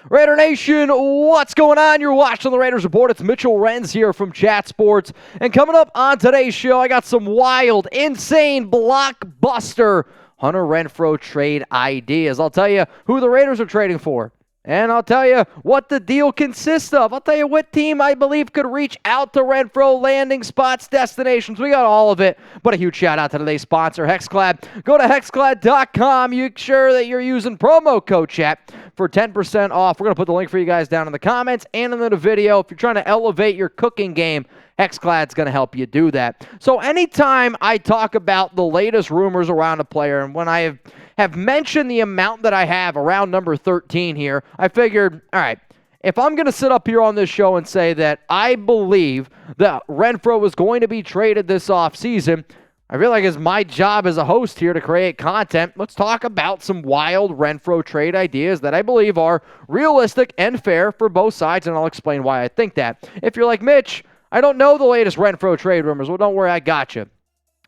Raider Nation, what's going on? You're watching the Raiders Report. It's Mitchell Renz here from Chat Sports. And coming up on today's show, I got some wild, insane, blockbuster Hunter Renfrow trade ideas. I'll tell you who the Raiders are trading for. And I'll tell you what the deal consists of. I'll tell you what team I believe could reach out to Renfrow, landing spots, destinations. We got all of it. But a huge shout out to today's sponsor, Hexclad. Go to hexclad.com. Make sure that you're using promo code chat for 10% off. We're going to put the link for you guys down in the comments and in the video. If you're trying to elevate your cooking game, Hexclad's going to help you do that. So anytime I talk about the latest rumors around a player, and when I have mentioned the amount that I have around number 13 here, I figured, all right, if I'm going to sit up here on this show and say that I believe that Renfrow is going to be traded this offseason, I feel like it's my job as a host here to create content. Let's talk about some wild Renfrow trade ideas that I believe are realistic and fair for both sides, and I'll explain why I think that. If you're like, Mitch, I don't know the latest Renfrow trade rumors. Well, don't worry, I got you.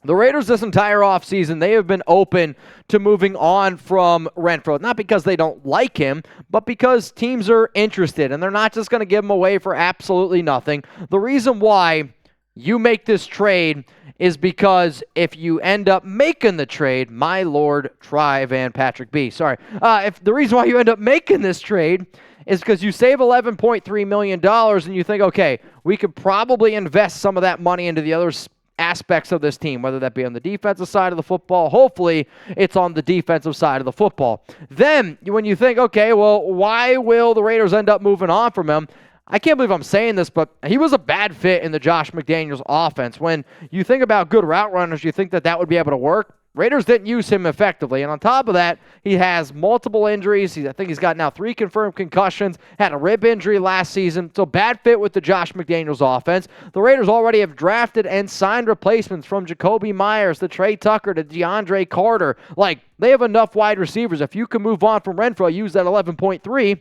The Raiders this entire offseason, they have been open to moving on from Renfrow. Not because they don't like him, but because teams are interested, and they're not just going to give him away for absolutely nothing. The reason why you make this trade is because if you end up making the trade, my Lord, Trive and Patrick B. Sorry. If the reason why you end up making this trade is because you save $11.3 million and you think, okay, we could probably invest some of that money into the other aspects of this team, whether that be on the defensive side of the football. Hopefully, it's on the defensive side of the football. Then, when you think, okay, well, why will the Raiders end up moving on from him? I can't believe I'm saying this, but he was a bad fit in the Josh McDaniels offense. When you think about good route runners, you think that that would be able to work. Raiders didn't use him effectively, and on top of that, he has multiple injuries. I think he's got now 3 confirmed concussions, had a rib injury last season, so bad fit with the Josh McDaniels offense. The Raiders already have drafted and signed replacements from Jacoby Myers to Trey Tucker to DeAndre Carter. Like, they have enough wide receivers. If you can move on from Renfrow, use that 11.3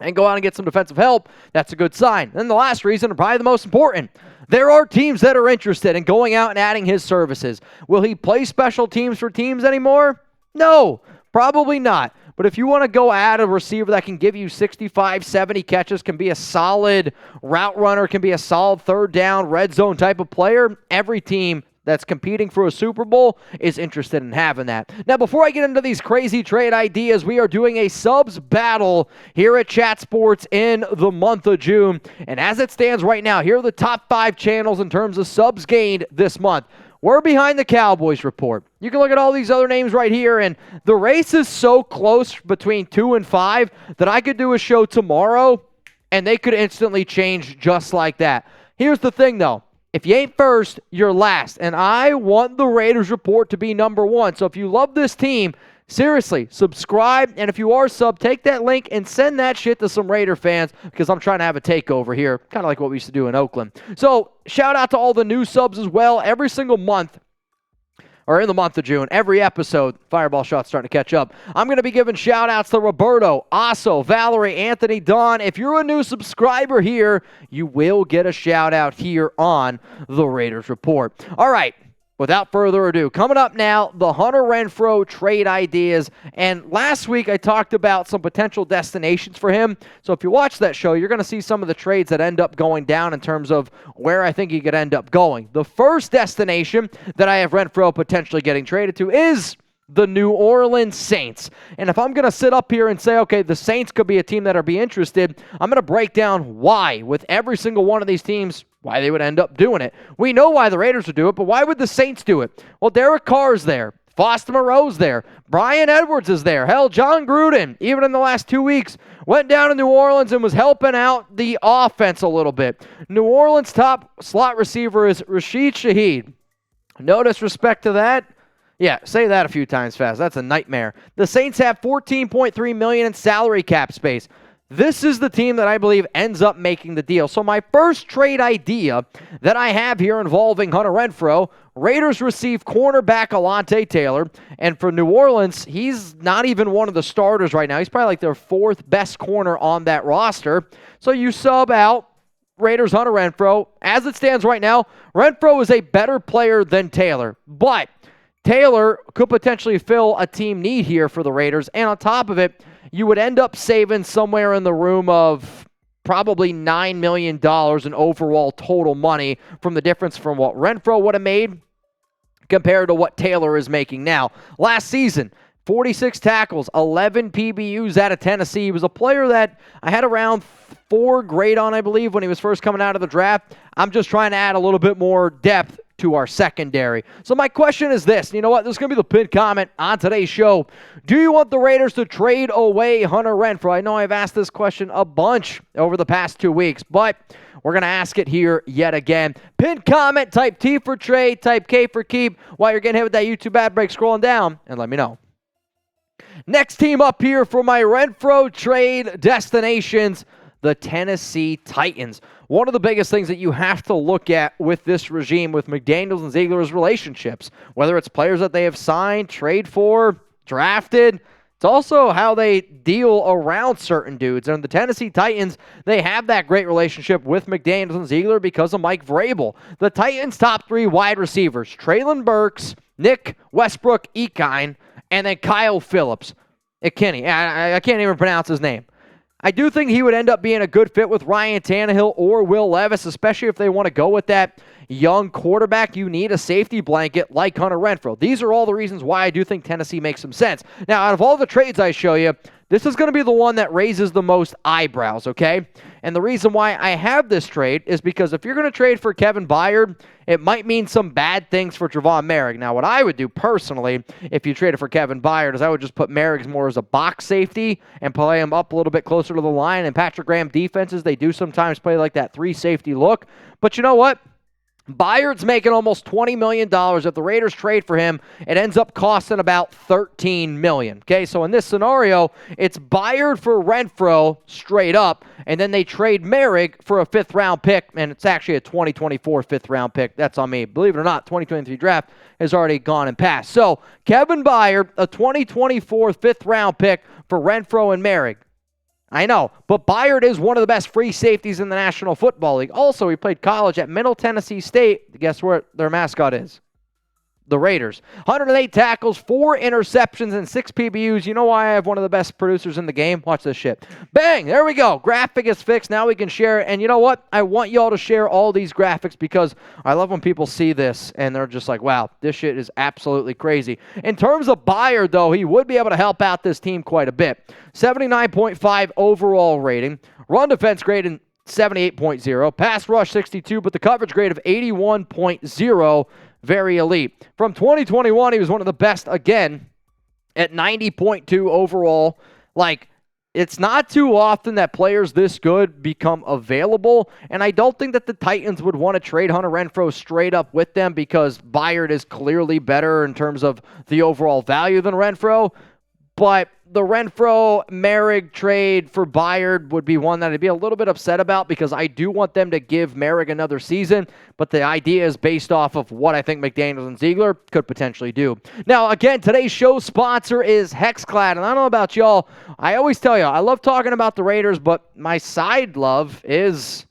and go out and get some defensive help, that's a good sign. And the last reason, and probably the most important, there are teams that are interested in going out and adding his services. Will he play special teams for teams anymore? No, probably not. But if you want to go add a receiver that can give you 65, 70 catches, can be a solid route runner, can be a solid third down, red zone type of player, every team that's competing for a Super Bowl is interested in having that. Now, before I get into these crazy trade ideas, we are doing a subs battle here at Chat Sports in the month of June. And as it stands right now, here are the top 5 channels in terms of subs gained this month. We're behind the Cowboys report. You can look at all these other names right here, and the race is so close between 2 and 5 that I could do a show tomorrow, and they could instantly change just like that. Here's the thing, though. If you ain't first, you're last. And I want the Raiders report to be number 1. So if you love this team, seriously, subscribe. And if you are sub, take that link and send that shit to some Raider fans because I'm trying to have a takeover here, kind of like what we used to do in Oakland. So shout out to all the new subs as well. Every single month, or in the month of June, every episode, Fireball Shot's starting to catch up. I'm going to be giving shout-outs to Roberto, Asso, Valerie, Anthony, Don. If you're a new subscriber here, you will get a shout-out here on the Raiders Report. All right. Without further ado, coming up now, the Hunter Renfrow trade ideas. And last week, I talked about some potential destinations for him. So if you watch that show, you're going to see some of the trades that end up going down in terms of where I think he could end up going. The first destination that I have Renfrow potentially getting traded to is the New Orleans Saints. And if I'm going to sit up here and say, okay, the Saints could be a team that are be interested, I'm going to break down why with every single one of these teams, why they would end up doing it. We know why the Raiders would do it, but why would the Saints do it? Well, Derek Carr's there. Foster Moreau's there. Bryan Edwards is there. Hell, John Gruden, even in the last 2 weeks, went down to New Orleans and was helping out the offense a little bit. New Orleans' top slot receiver is Rashid Shaheed. No disrespect to that. Yeah, say that a few times fast. That's a nightmare. The Saints have $14.3 million in salary cap space. This is the team that I believe ends up making the deal. So my first trade idea that I have here involving Hunter Renfrow, Raiders receive cornerback Alontae Taylor, and for New Orleans, he's not even one of the starters right now. He's probably like their 4th best corner on that roster. So you sub out Raiders Hunter Renfrow. As it stands right now, Renfrow is a better player than Taylor, but Taylor could potentially fill a team need here for the Raiders, and on top of it, you would end up saving somewhere in the room of probably $9 million in overall total money from the difference from what Renfrow would have made compared to what Taylor is making now. Last season, 46 tackles, 11 PBUs out of Tennessee. He was a player that I had around 4 grade on, I believe, when he was first coming out of the draft. I'm just trying to add a little bit more depth to our secondary. So my question is this. You know what? This is going to be the pinned comment on today's show. Do you want the Raiders to trade away Hunter Renfrow? I know I've asked this question a bunch over the past 2 weeks, but we're going to ask it here yet again. Pinned comment, type T for trade, type K for keep. While you're getting hit with that YouTube ad break, scrolling down and let me know. Next team up here for my Renfrow trade destinations, the Tennessee Titans. One of the biggest things that you have to look at with this regime, with McDaniels and Ziegler, is relationships. Whether it's players that they have signed, trade for, drafted, it's also how they deal around certain dudes. And the Tennessee Titans, they have that great relationship with McDaniels and Ziegler because of Mike Vrabel. The Titans' top 3 wide receivers, Treylon Burks, Nick Westbrook-Ikhine, and then Kyle Phillips. Ikhine. I can't even pronounce his name. I do think he would end up being a good fit with Ryan Tannehill or Will Levis, especially if they want to go with that young quarterback. You need a safety blanket like Hunter Renfrow. These are all the reasons why I do think Tennessee makes some sense. Now, out of all the trades I show you, this is going to be the one that raises the most eyebrows, okay? And the reason why I have this trade is because if you're going to trade for Kevin Byard, it might mean some bad things for Trevon Merrick. Now, what I would do personally if you traded for Kevin Byard is I would just put Merrick more as a box safety and play him up a little bit closer to the line. And Patrick Graham defenses, they do sometimes play like that 3 safety look. But you know what? Byard's making almost $20 million. If the Raiders trade for him, it ends up costing about $13 million. Okay, so in this scenario, it's Byard for Renfrow straight up, and then they trade Merrick for a 5th-round pick, and it's actually a 2024 5th-round pick. That's on me. Believe it or not, 2023 draft has already gone and passed. So Kevin Byard, a 2024 5th-round pick for Renfrow and Merrick. I know, but Byard is one of the best free safeties in the National Football League. Also, he played college at Middle Tennessee State. Guess what their mascot is? The Raiders. 108 tackles, 4 interceptions, and 6 PBUs. You know why I have one of the best producers in the game? Watch this shit. Bang! There we go. Graphic is fixed. Now we can share it. And you know what? I want y'all to share all these graphics because I love when people see this and they're just like, wow, this shit is absolutely crazy. In terms of Byard, though, he would be able to help out this team quite a bit. 79.5 overall rating. Run defense grade in 78.0. Pass rush 62, but the coverage grade of 81.0. Very elite. From 2021, he was one of the best again at 90.2 overall. Like, it's not too often that players this good become available, and I don't think that the Titans would want to trade Hunter Renfrow straight up with them because Byard is clearly better in terms of the overall value than Renfrow. But the Renfrow-Merrick trade for Byard would be one that I'd be a little bit upset about because I do want them to give Merrick another season, but the idea is based off of what I think McDaniels and Ziegler could potentially do. Now, again, today's show sponsor is Hexclad, and I don't know about y'all. I always tell you, I love talking about the Raiders, but my side love is...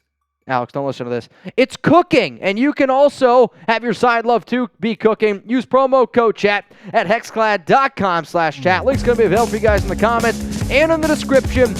Alex, don't listen to this. It's cooking, and you can also have your side love to be cooking. Use promo code chat at hexclad.com/chat. Link's going to be available for you guys in the comments and in the description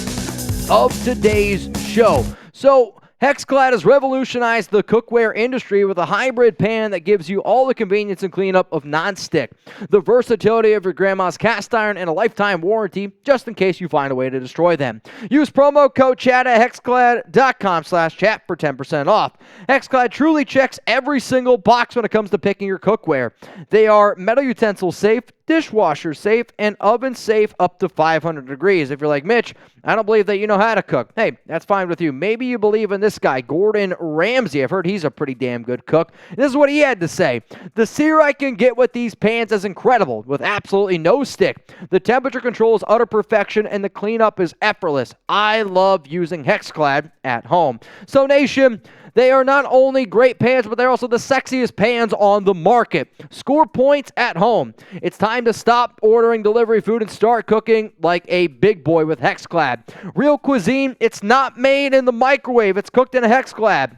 of today's show. So, Hexclad has revolutionized the cookware industry with a hybrid pan that gives you all the convenience and cleanup of non-stick, the versatility of your grandma's cast iron, and a lifetime warranty just in case you find a way to destroy them. Use promo code chat at hexclad.com/chat for 10% off. Hexclad truly checks every single box when it comes to picking your cookware. They are metal utensil safe, dishwasher safe, and oven safe up to 500 degrees. If you're like, Mitch, I don't believe that you know how to cook. Hey, that's fine with you. Maybe you believe in this guy, Gordon Ramsay. I've heard he's a pretty damn good cook. This is what he had to say. The sear I can get with these pans is incredible, with absolutely no stick. The temperature control is utter perfection, and the cleanup is effortless. I love using Hexclad at home. So, Nation, they are not only great pans, but they're also the sexiest pans on the market. Score points at home. It's time to stop ordering delivery food and start cooking like a big boy with Hexclad. Real cuisine, it's not made in the microwave. It's cooked in a Hexclad.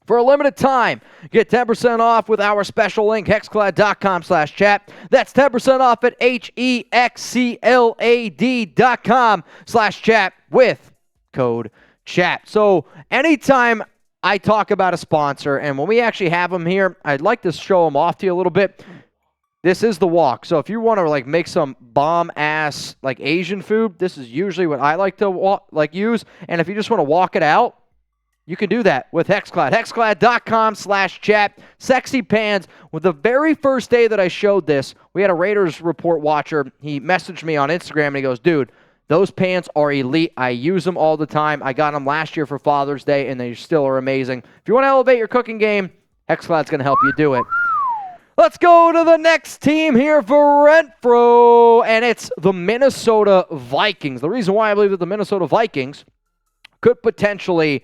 For a limited time, get 10% off with our special link, hexclad.com/chat. That's 10% off at hexclad.com/chat with code chat. So anytime I talk about a sponsor, and when we actually have them here, I'd like to show them off to you a little bit. This is the wok. So if you want to make some bomb-ass Asian food, this is usually what I like to use. And if you just want to walk it out, you can do that with Hexclad. Hexclad.com/chat. Sexy pans. With the very first day that I showed this, we had a Raiders report watcher. He messaged me on Instagram and he goes, dude, those pans are elite. I use them all the time. I got them last year for Father's Day, and they still are amazing. If you want to elevate your cooking game, Hexclad's going to help you do it. Let's go to the next team here for Renfrow, and it's the Minnesota Vikings. The reason why I believe that the Minnesota Vikings could potentially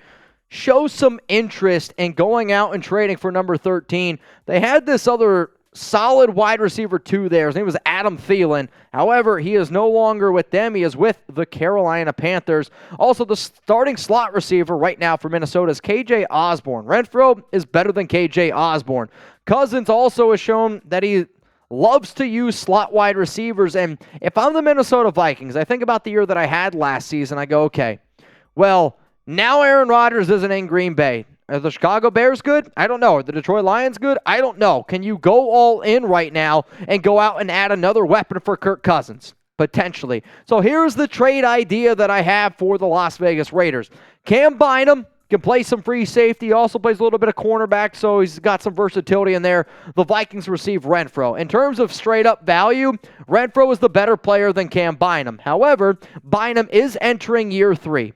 show some interest in going out and trading for number 13. They had this other solid wide receiver 2 there. His name was Adam Thielen. However, he is no longer with them. He is with the Carolina Panthers. Also, the starting slot receiver right now for Minnesota is KJ Osborne. Renfrow is better than KJ Osborne. Cousins also has shown that he loves to use slot wide receivers. And if I'm the Minnesota Vikings, I think about the year that I had last season. I go, okay, well, now Aaron Rodgers isn't in Green Bay. Are the Chicago Bears good? I don't know. Are the Detroit Lions good? I don't know. Can you go all in right now and go out and add another weapon for Kirk Cousins? Potentially. So here's the trade idea that I have for the Las Vegas Raiders. Cam Bynum can play some free safety. He also plays a little bit of cornerback, so he's got some versatility in there. The Vikings receive Renfrow. In terms of straight-up value, Renfrow is the better player than Cam Bynum. However, Bynum is entering year 3.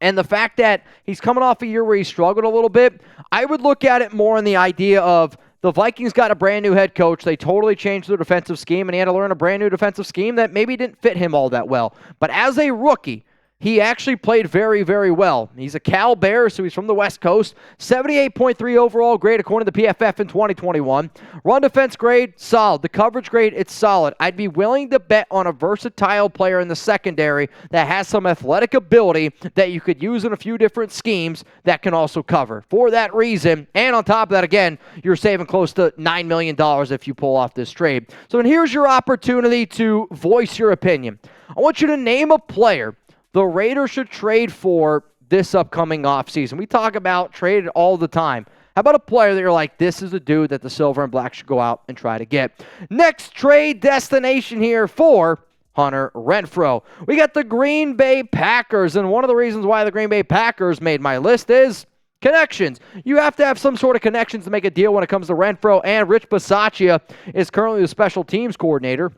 And the fact that he's coming off a year where he struggled a little bit, I would look at it more in the idea of the Vikings got a brand new head coach. They totally changed their defensive scheme, and he had to learn a brand new defensive scheme that maybe didn't fit him all that well. But as a rookie, he actually played very, very well. He's a Cal Bear, so he's from the West Coast. 78.3 overall grade according to PFF in 2021. Run defense grade, solid. The coverage grade, it's solid. I'd be willing to bet on a versatile player in the secondary that has some athletic ability that you could use in a few different schemes that can also cover. For that reason, and on top of that, again, you're saving close to $9 million if you pull off this trade. So here's your opportunity to voice your opinion. I want you to name a player the Raiders should trade for this upcoming offseason. We talk about trade all the time. How about a player that you're like, this is a dude that the Silver and Black should go out and try to get? Next trade destination here for Hunter Renfrow. We got the Green Bay Packers, and one of the reasons why the Green Bay Packers made my list is connections. You have to have some sort of connections to make a deal when it comes to Renfrow, and Rich Bisaccia is currently the special teams coordinator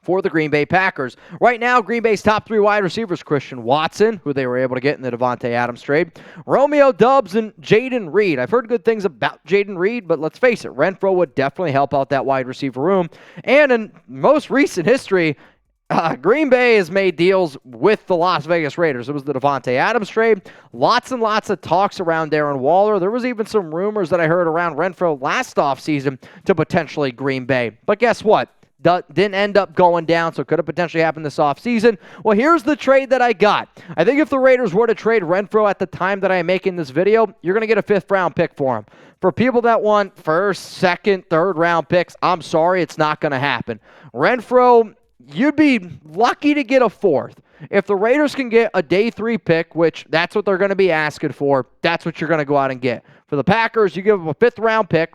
for the Green Bay Packers. Right now, Green Bay's top 3 wide receivers, Christian Watson, who they were able to get in the Devontae Adams trade, Romeo Doubs, and Jaden Reed. I've heard good things about Jaden Reed, but let's face it, Renfrow would definitely help out that wide receiver room. And in most recent history, Green Bay has made deals with the Las Vegas Raiders. It was the Devontae Adams trade. Lots and lots of talks around Darren Waller. There was even some rumors that I heard around Renfrow last offseason to potentially Green Bay. But guess what? Didn't end up going down, so it could have potentially happened this offseason. Well, here's the trade that I got. I think if the Raiders were to trade Renfrow at the time that I'm making this video, you're going to get a 5th-round pick for him. For people that want 1st, 2nd, 3rd-round picks, I'm sorry, it's not going to happen. Renfrow, you'd be lucky to get a 4th. If the Raiders can get a day 3 pick, which that's what they're going to be asking for, that's what you're going to go out and get. For the Packers, you give them a 5th-round pick.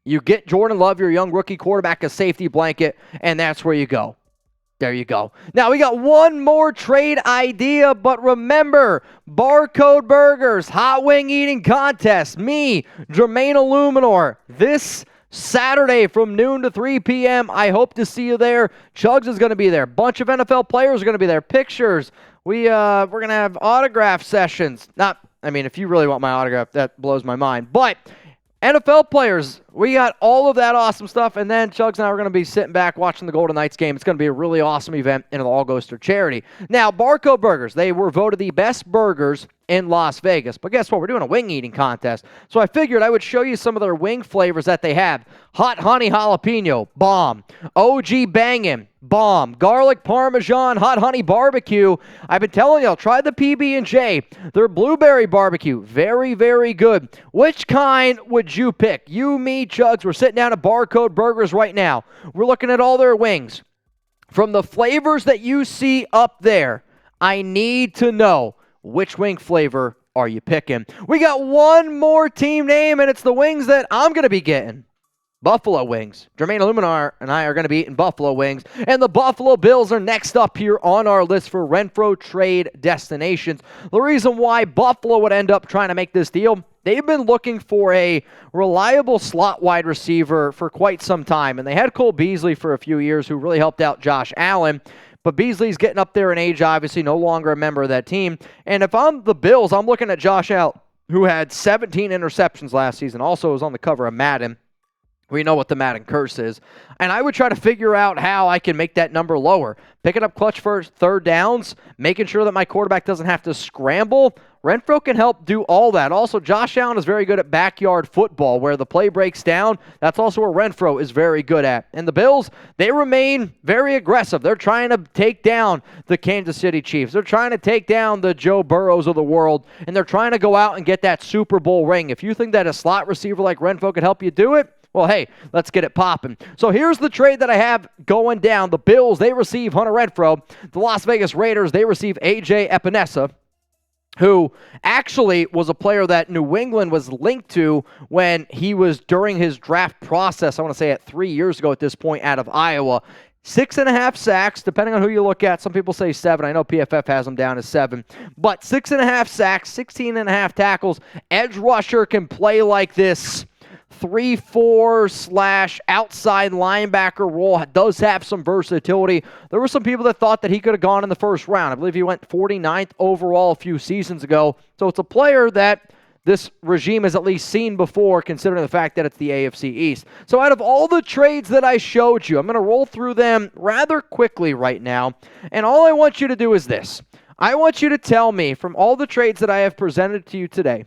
You get Jordan Love, your young rookie quarterback, a safety blanket, and that's where you go. There you go. Now, we got one more trade idea, but remember, Barcode Burgers, hot wing eating contest, me, Jermaine Illuminor, this Saturday from noon to 3 p.m. I hope to see you there. Chugs is going to be there. Bunch of NFL players are going to be there. Pictures. We're going to have autograph sessions. If you really want my autograph, that blows my mind. But NFL players, We got all of that awesome stuff, and then Chugs and I are going to be sitting back watching the Golden Knights game. It's going to be a really awesome event, and it'll all goes to charity. Now, Barcode Burgers, they were voted the best burgers in Las Vegas. But guess what? We're doing a wing eating contest. So I figured I would show you some of their wing flavors that they have. Hot honey jalapeno, bomb. OG bangin', bomb. Garlic parmesan, hot honey barbecue. I've been telling y'all, try the PB&J. Their blueberry barbecue, very, very good. Which kind would you pick? You, me, Chugs, we're sitting down at Barcode Burgers right now. We're looking at all their wings. From the flavors that you see up there, I need to know, which wing flavor are you picking? We got one more team name, and it's the wings that I'm going to be getting. Buffalo Wings. Jermaine Illuminar and I are going to be eating Buffalo Wings. And the Buffalo Bills are next up here on our list for Renfrow Trade destinations. The reason why Buffalo would end up trying to make this deal, they've been looking for a reliable slot wide receiver for quite some time. And they had Cole Beasley for a few years, who really helped out Josh Allen. But Beasley's getting up there in age, obviously, no longer a member of that team. And if I'm the Bills, I'm looking at Josh Allen, who had 17 interceptions last season, also was on the cover of Madden. We know what the Madden curse is. And I would try to figure out how I can make that number lower. Picking up clutch first, third downs, making sure that my quarterback doesn't have to scramble. Renfrow can help do all that. Also, Josh Allen is very good at backyard football, where the play breaks down. That's also where Renfrow is very good at. And the Bills, they remain very aggressive. They're trying to take down the Kansas City Chiefs. They're trying to take down the Joe Burrows of the world, and they're trying to go out and get that Super Bowl ring. If you think that a slot receiver like Renfrow could help you do it, well, hey, let's get it popping. So here's the trade that I have going down. The Bills, they receive Hunter Renfrow. The Las Vegas Raiders, they receive A.J. Epinesa, who actually was a player that New England was linked to when he was during his draft process, I want to say 3 years ago at this point, out of Iowa. 6.5 sacks, depending on who you look at. Some people say 7. I know PFF has him down as 7. But 6.5 sacks, 16.5 tackles. Edge rusher, can play like this 3-4 / outside linebacker role, does have some versatility. There were some people that thought that he could have gone in the first round. I believe he went 49th overall a few seasons ago. So it's a player that this regime has at least seen before, considering the fact that it's the AFC East. So out of all the trades that I showed you, I'm going to roll through them rather quickly right now. And all I want you to do is this. I want you to tell me, from all the trades that I have presented to you today,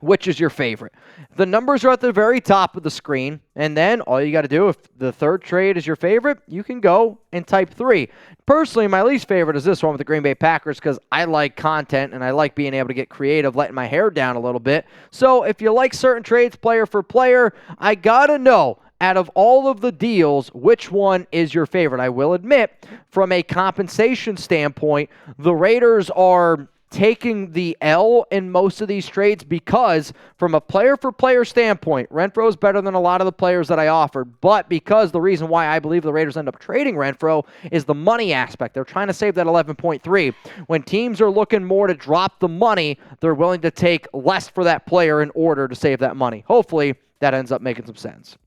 which is your favorite. The numbers are at the very top of the screen, and then all you got to do, if the third trade is your favorite, you can go and type 3. Personally, my least favorite is this one with the Green Bay Packers, because I like content and I like being able to get creative, letting my hair down a little bit. So if you like certain trades player for player, I got to know, out of all of the deals, which one is your favorite. I will admit, from a compensation standpoint, the Raiders are taking the L in most of these trades, because from a player-for-player standpoint, Renfrow is better than a lot of the players that I offered, but because the reason why I believe the Raiders end up trading Renfrow is the money aspect. They're trying to save that 11.3. When teams are looking more to drop the money, they're willing to take less for that player in order to save that money. Hopefully, that ends up making some sense.